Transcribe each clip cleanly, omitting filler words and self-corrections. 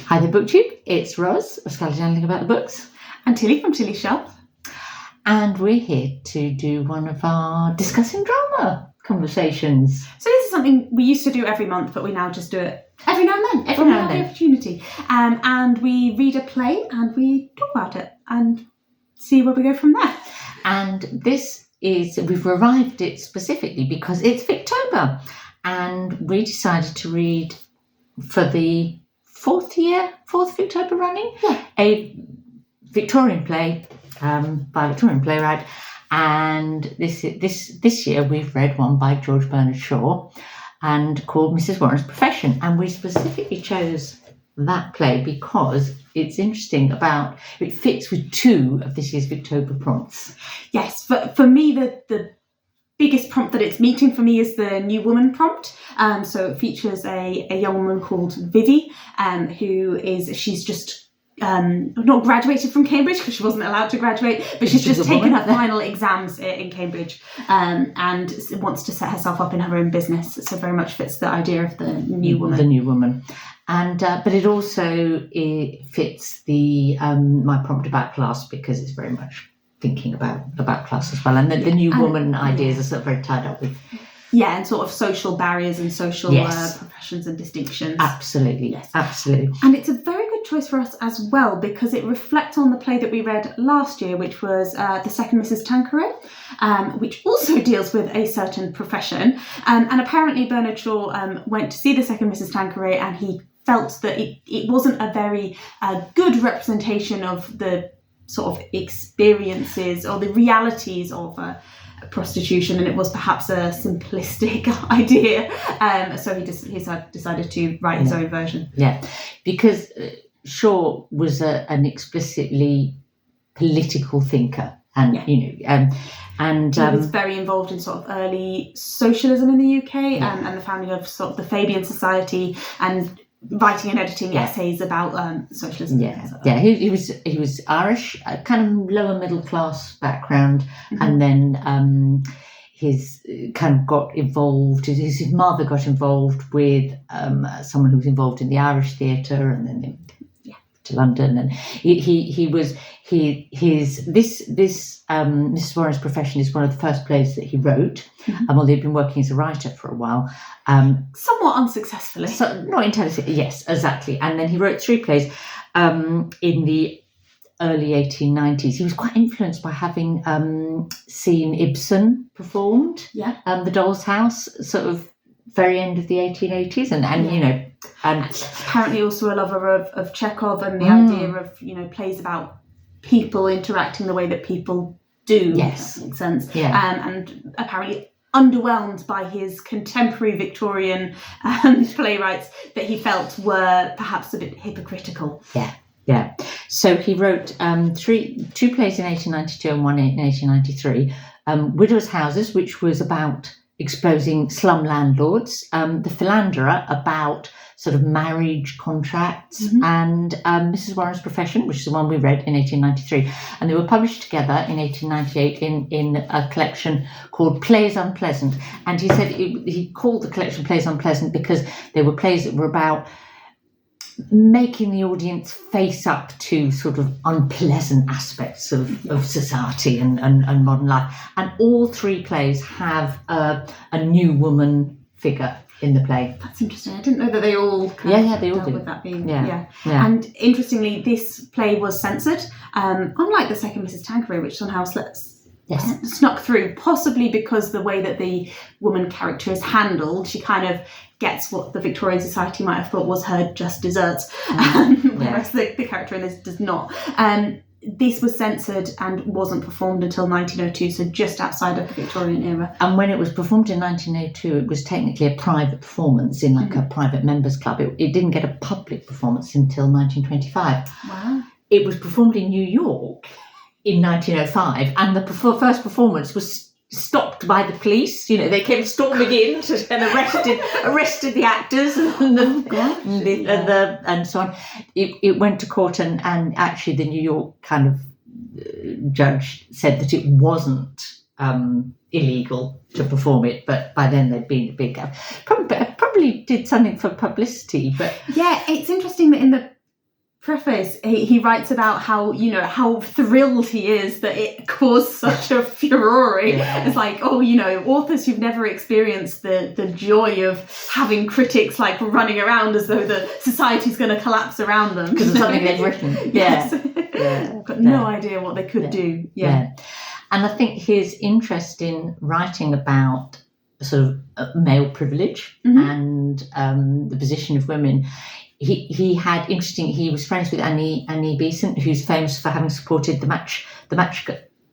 Hi there, BookTube. It's Roz of Scarlet Journaling About the Books. And Tilly from Tilly's Shelf. And we're here to do one of our discussing drama conversations. So this is something we used to do every month, but we now just do it every now and then. Every now and then. The opportunity. And we read a play and we talk about it and see where we go from there. And we've revived it specifically because it's Victober. And we decided to read for the fourth Victober running, a Victorian play by a Victorian playwright, and this year we've read one by George Bernard Shaw and called Mrs. Warren's Profession, and we specifically chose that play because it's interesting it fits with two of this year's Victober prompts. Yes, for me the biggest prompt that it's meeting for me is the new woman prompt. So it features a young woman called Vivi, she's just not graduated from Cambridge because she wasn't allowed to graduate, but she's just taken her final exams in Cambridge and wants to set herself up in her own business. So very much fits the idea of the new woman. The new woman. And but it also fits the my prompt about class because it's very much thinking about class as well, and the new woman ideas are sort of very tied up with and sort of social barriers and social professions and distinctions. Absolutely, yes, absolutely. And it's a very good choice for us as well because it reflects on the play that we read last year, which was The Second Mrs. Tanqueray, which also deals with a certain profession. And apparently Bernard Shaw went to see The Second Mrs. Tanqueray, and he felt that it wasn't a very good representation of the sort of experiences or the realities of prostitution, and it was perhaps a simplistic idea. So he decided to write his own version. Yeah, because Shaw was an explicitly political thinker, and he was very involved in sort of early socialism in the UK and the founding of sort of the Fabian Society, and writing and editing essays about socialism. He was Irish, kind of lower middle class background, and then his kind of got involved. His mother got involved with someone who was involved in the Irish theatre, and then they to London, and Mrs. Warren's Profession is one of the first plays that he wrote. Although he'd been working as a writer for a while, somewhat unsuccessfully. So not entirely. Yes, exactly. And then he wrote 3 plays in the early 1890s. He was quite influenced by having seen Ibsen performed. The Doll's House, sort of very end of the 1880s, and apparently also a lover of Chekhov and the idea of plays about people interacting the way that people do. Yes, if that makes sense. And apparently underwhelmed by his contemporary Victorian playwrights that he felt were perhaps a bit hypocritical. So he wrote 2 plays in 1892 and one in 1893. Widows' Houses, which was about exposing slum landlords, The Philanderer, about sort of marriage contracts, and Mrs. Warren's Profession, which is the one we read in 1893. And they were published together in 1898 in a collection called Plays Unpleasant. And he said he called the collection Plays Unpleasant because they were plays that were about making the audience face up to sort of unpleasant aspects of society and modern life. And all 3 plays have a new woman figure in the play. That's interesting. I didn't know that they all they all dealt do. with that being And interestingly, this play was censored, unlike The Second Mrs. Tanqueray, which somehow snuck through, possibly because the way that the woman character is handled, she kind of gets what the Victorian society might have thought was her just desserts, whereas the character in this does not. This was censored and wasn't performed until 1902, so just outside of the Victorian era. And when it was performed in 1902, it was technically a private performance in a private members club. It didn't get a public performance until 1925. Wow. It was performed in New York in 1905, and the first performance was stopped by the police. They came storming in and arrested the actors and so on. It went to court, and actually the New York kind of judge said that it wasn't illegal to perform it, but by then they'd been a big probably did something for publicity. But yeah, it's interesting that in the preface, he writes about how, you know, how thrilled he is that it caused such a furore. Yeah. It's like, oh, you know, authors who've never experienced the joy of having critics like running around as though the society's going to collapse around them because of something they've written. Yes. Yeah. Got no idea what they could do. Yeah. And I think his interest in writing about sort of male privilege and the position of women. He was friends with Annie Besant, who's famous for having supported the match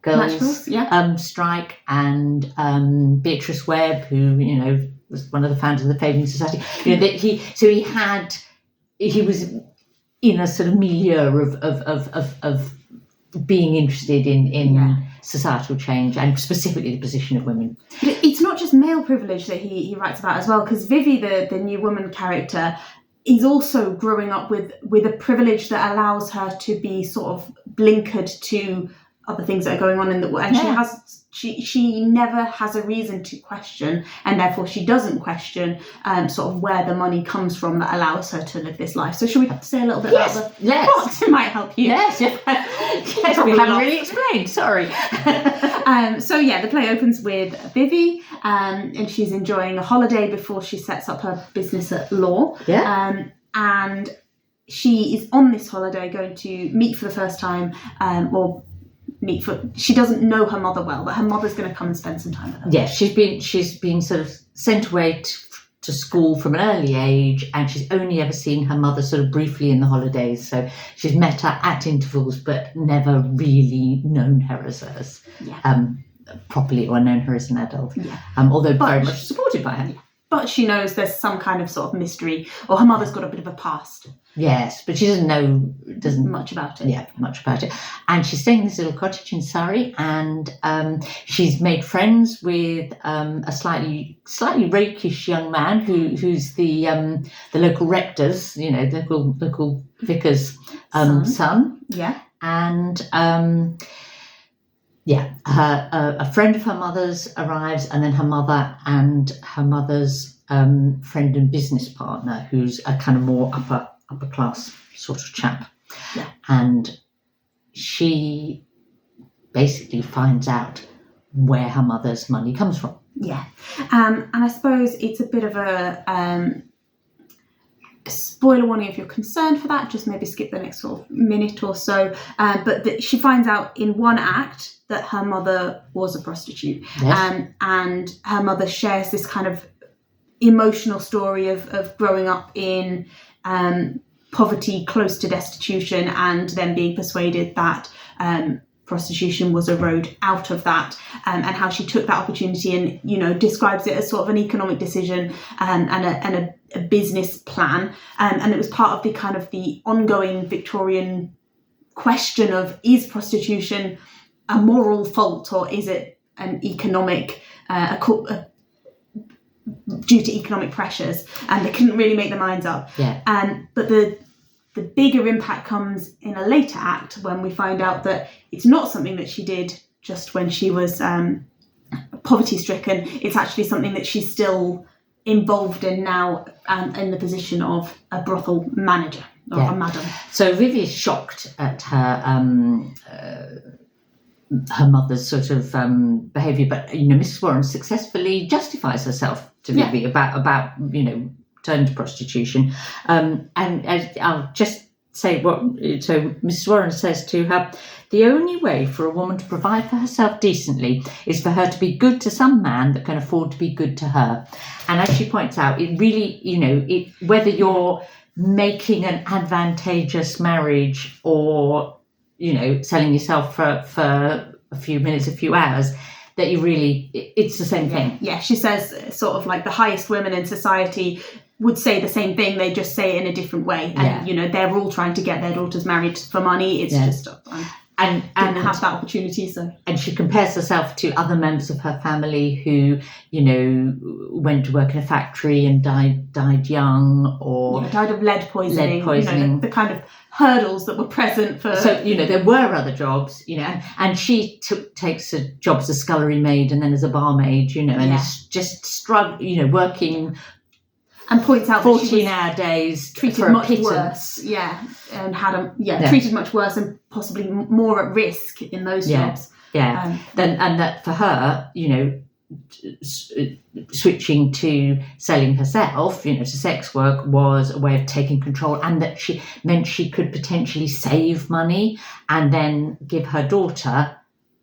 girls strike, and Beatrice Webb, who, you know, was one of the founders of the Fabian Society. You know, he was in a sort of milieu of being interested in societal change and specifically the position of women. But it's not just male privilege that he writes about as well, because Vivi, the new woman character, is also growing up with a privilege that allows her to be sort of blinkered to other things that are going on in the world, and she never has a reason to question, and therefore she doesn't question sort of where the money comes from that allows her to live this life. So should we say a little bit about the plot? It might help you. Yes, we haven't really explained, sorry. So the play opens with Vivi, and she's enjoying a holiday before she sets up her business at law. And she is on this holiday going to meet for the first time, she doesn't know her mother well, but her mother's going to come and spend some time with her. Yeah, she's been sort of sent away to school from an early age, and she's only ever seen her mother sort of briefly in the holidays. So she's met her at intervals, but never really known her as properly, or known her as an adult. Although very much supported by her. But she knows there's some kind of sort of mystery, or her mother's got a bit of a past. Yes, but she doesn't much about it. Yeah, much about it. And she's staying in this little cottage in Surrey, and she's made friends with a slightly rakish young man who's the local rector's, you know, local vicar's son. Yeah. And a friend of her mother's arrives, and then her mother and her mother's friend and business partner, who's a kind of more upper class sort of chap. Yeah. And she basically finds out where her mother's money comes from. Yeah. And I suppose it's a bit of a spoiler warning if you're concerned for that. Just maybe skip the next sort of minute or so. But she finds out in one act that her mother was a prostitute. Yes. And her mother shares this kind of emotional story of growing up in poverty close to destitution, and then being persuaded that prostitution was a road out of that, and how she took that opportunity and, you know, describes it as sort of an economic decision and a business plan, and it was part of the kind of the ongoing Victorian question of, is prostitution a moral fault, or is it an economic due to economic pressures? And they couldn't really make their minds up. But the bigger impact comes in a later act, when we find out that it's not something that she did just when she was poverty stricken. It's actually something that she's still involved in now, in the position of a brothel manager or a madam. So Vivi is shocked at her mother's sort of behaviour, but, you know, Mrs. Warren successfully justifies herself to Vivi about you know, turning to prostitution, and I'll just say so Mrs. Warren says to her, the only way for a woman to provide for herself decently is for her to be good to some man that can afford to be good to her. And as she points out, it really, you know, whether you're making an advantageous marriage or, you know, selling yourself for a few minutes, a few hours, that it's the same thing. Yeah, she says sort of like the highest women in society would say the same thing, they just say it in a different way. And, you know, they're all trying to get their daughters married for money. It's just, and have that opportunity. So, and she compares herself to other members of her family who, you know, went to work in a factory and died young, or died of lead poisoning. You know, the kind of hurdles that were present for. So, you know, there were other jobs, you know, and she takes a job as a scullery maid and then as a barmaid, you know, and it's just working And points out that she was 14-hour days treated for a much pittance. worse, and had treated much worse and possibly more at risk in those jobs. And that for her, switching to selling herself, to sex work was a way of taking control, and that she meant she could potentially save money and then give her daughter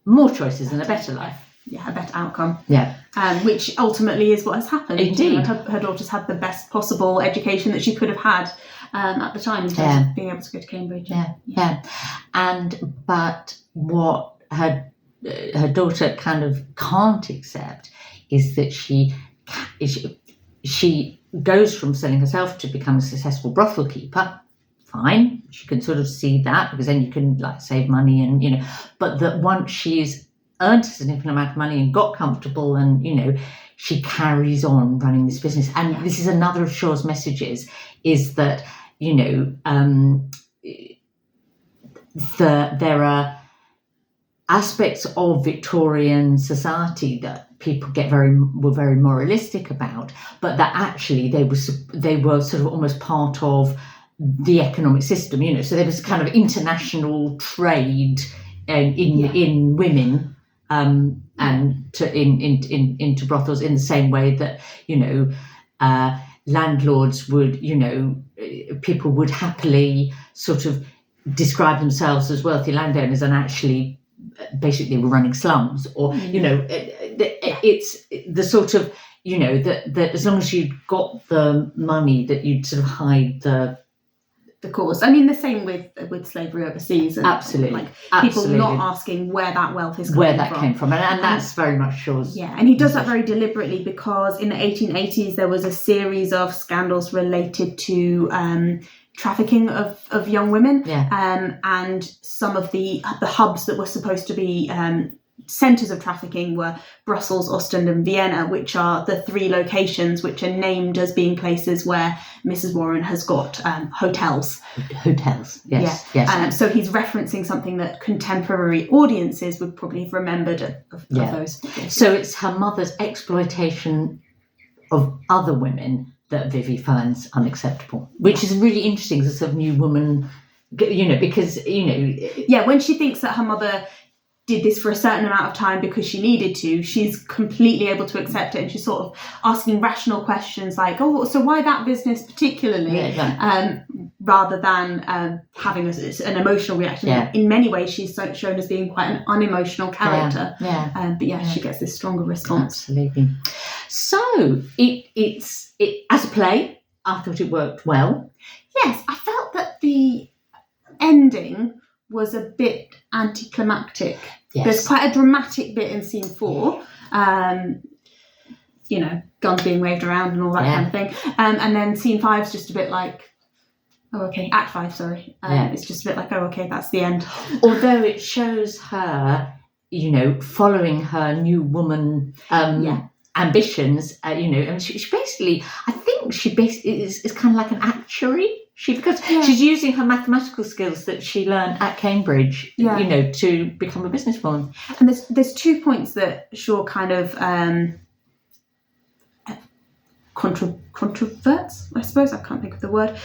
more choices and a better life. Yeah, a better outcome. Yeah. Which ultimately is what has happened. Indeed. Her daughter's had the best possible education that she could have had at the time in terms of being able to go to Cambridge. But what her daughter kind of can't accept is that she goes from selling herself to become a successful brothel keeper. Fine, she can sort of see that, because then you can save money and but that once she's earned a significant amount of money and got comfortable and she carries on running this business. And this is another of Shaw's messages, is that there are aspects of Victorian society that people were very moralistic about, but that actually they were sort of almost part of the economic system. So there was kind of international trade in women and into brothels, in the same way that landlords would, people would happily sort of describe themselves as wealthy landowners and actually basically were running slums, or it's the sort of that as long as you got the money, that you'd sort of hide the cause. I mean, the same with slavery overseas. And absolutely. People not asking where that wealth is coming from. Came from. And that's very much Shaw's. Yeah, and he does that very deliberately, because in the 1880s there was a series of scandals related to trafficking of young women. And some of the hubs that were supposed to be centres of trafficking were Brussels, Ostend and Vienna, which are the three locations which are named as being places where Mrs. Warren has got hotels. Yes. So he's referencing something that contemporary audiences would probably have remembered of those. So it's her mother's exploitation of other women that Vivi finds unacceptable, which is really interesting as a sort of new woman, because, when she thinks that her mother did this for a certain amount of time because she needed to, she's completely able to accept it, and she's sort of asking rational questions like, oh, so why that business particularly, rather than having an emotional reaction. In many ways she's shown as being quite an unemotional character, but she gets this stronger response. Absolutely. So it as a play, I thought it worked well. Yes, I felt that the ending was a bit anticlimactic. There's quite a dramatic bit in scene 4, guns being waved around and all that kind of thing, and then scene 5 is just a bit like, act 5, sorry, it's just a bit like, that's the end. Although it shows her following her new woman ambitions, and she basically, I think she basically is kind of like an actuary. She's using her mathematical skills that she learned at Cambridge, to become a businesswoman. And there's 2 points that Shaw kind of controverts, I suppose. I can't think of the word.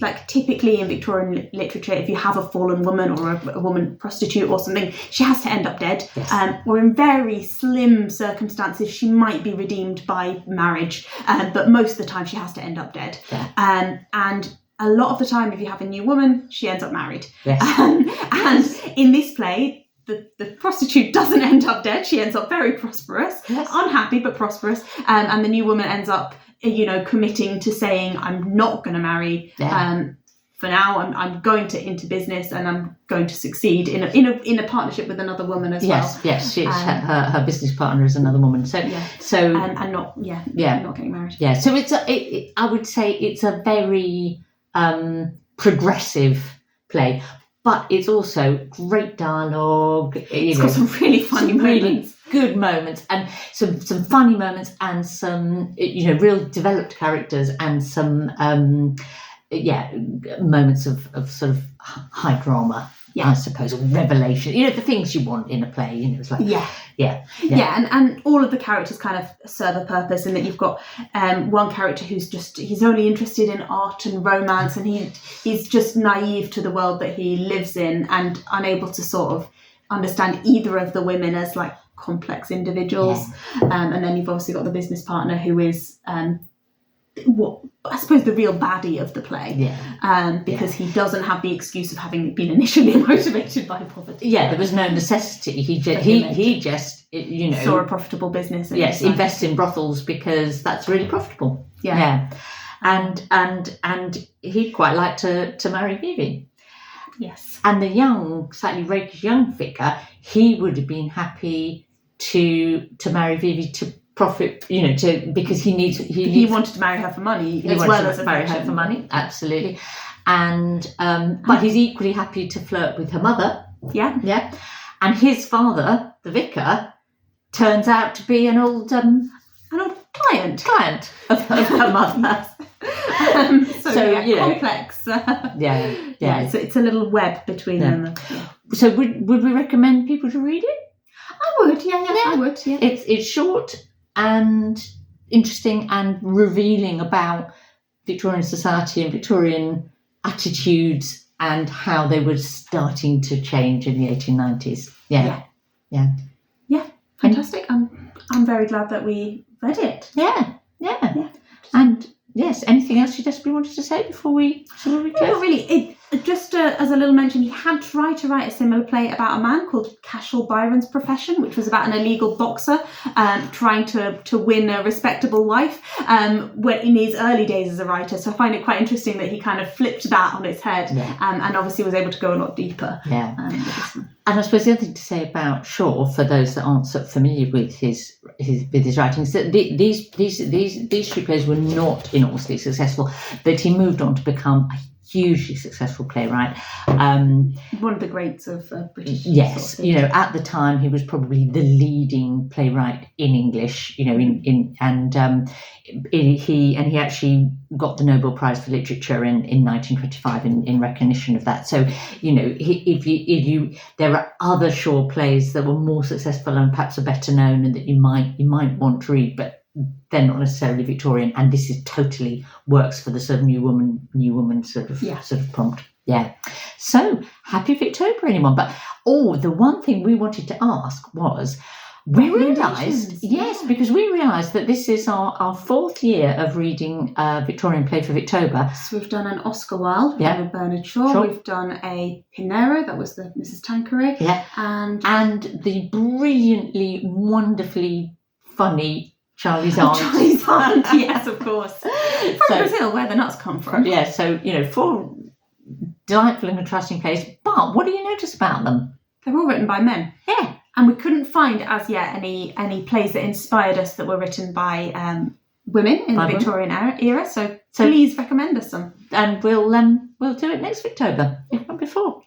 Like typically in Victorian literature, if you have a fallen woman or a woman prostitute or something, she has to end up dead. Or in very slim circumstances, she might be redeemed by marriage, but most of the time she has to end up dead. And a lot of the time, if you have a new woman, she ends up married. And in this play, the prostitute doesn't end up dead. She ends up very prosperous, unhappy but prosperous, and the new woman ends up committing to saying, I'm not going to marry. For now, I'm going into business and I'm going to succeed in a partnership with another woman as well. Yes, her business partner is another woman. And not getting married. So I would say it's a very progressive play, but it's also great dialogue. It's got some really funny moments. Really good moments, and some funny moments, and some real developed characters, and some moments of sort of high drama. Yeah. I suppose, a revelation. You know, the things you want in a play. You know, it's like Yeah, and all of the characters kind of serve a purpose, in that you've got one character he's only interested in art and romance, and he's just naive to the world that he lives in and unable to sort of understand either of the women as like complex individuals. And then you've obviously got the business partner who is what I suppose the real baddie of the play, because he doesn't have the excuse of having been initially motivated by poverty. There was no necessity. He just you know, saw a profitable business. And invests in brothels because that's really profitable. And he'd quite like to marry Vivi. Yes. And the young, slightly rakish young vicar, he would have been happy to marry Vivi to profit, you know, because he wanted to marry her for money, as well as marry her for money, absolutely. And but he's equally happy to flirt with her mother. And his father, the vicar, turns out to be an old client of her mother. So you know, complex. It's a little web between them. So would we recommend people to read it? I would. I would. Yeah. It's short and interesting and revealing about Victorian society and Victorian attitudes and how they were starting to change in the 1890s. Yeah. Fantastic. I'm very glad that we read it. Yeah. And yes, anything else you desperately wanted to say before we close? Not really. Just as a little mention, he had tried to write a similar play about a man called Cashel Byron's Profession, which was about an illegal boxer trying to win a respectable wife in his early days as a writer. So I find it quite interesting that he kind of flipped that on its head and obviously was able to go a lot deeper. And I suppose the other thing to say about Shaw, for those that aren't so familiar with his writings, that these three plays were not enormously successful, but he moved on to become a hugely successful playwright. One of the greats of British. Yes, you know, at the time he was probably the leading playwright in English. You know, he actually got the Nobel Prize for Literature in 1925 in recognition of that. So you know, there are other Shaw plays that were more successful and perhaps are better known and that you might want to read, but they're not necessarily Victorian, and this is totally works for the sort of new woman sort of prompt. So happy Victober, anyone. But the one thing we wanted to ask was, we realised, because we realised that this is our fourth year of reading Victorian play for Victober. So we've done an Oscar Wilde with Bernard Shaw. We've done a Pinero, that was the Mrs. Tanqueray. And the brilliantly, wonderfully funny Charlie's Aunt. Yes, of course. From Brazil, where the nuts come from. So, you know, 4 delightful and contrasting plays. But what do you notice about them? They're all written by men. And we couldn't find as yet any plays that inspired us that were written by women in the Victorian era. So please recommend us some. And we'll do it next Victober, if not before.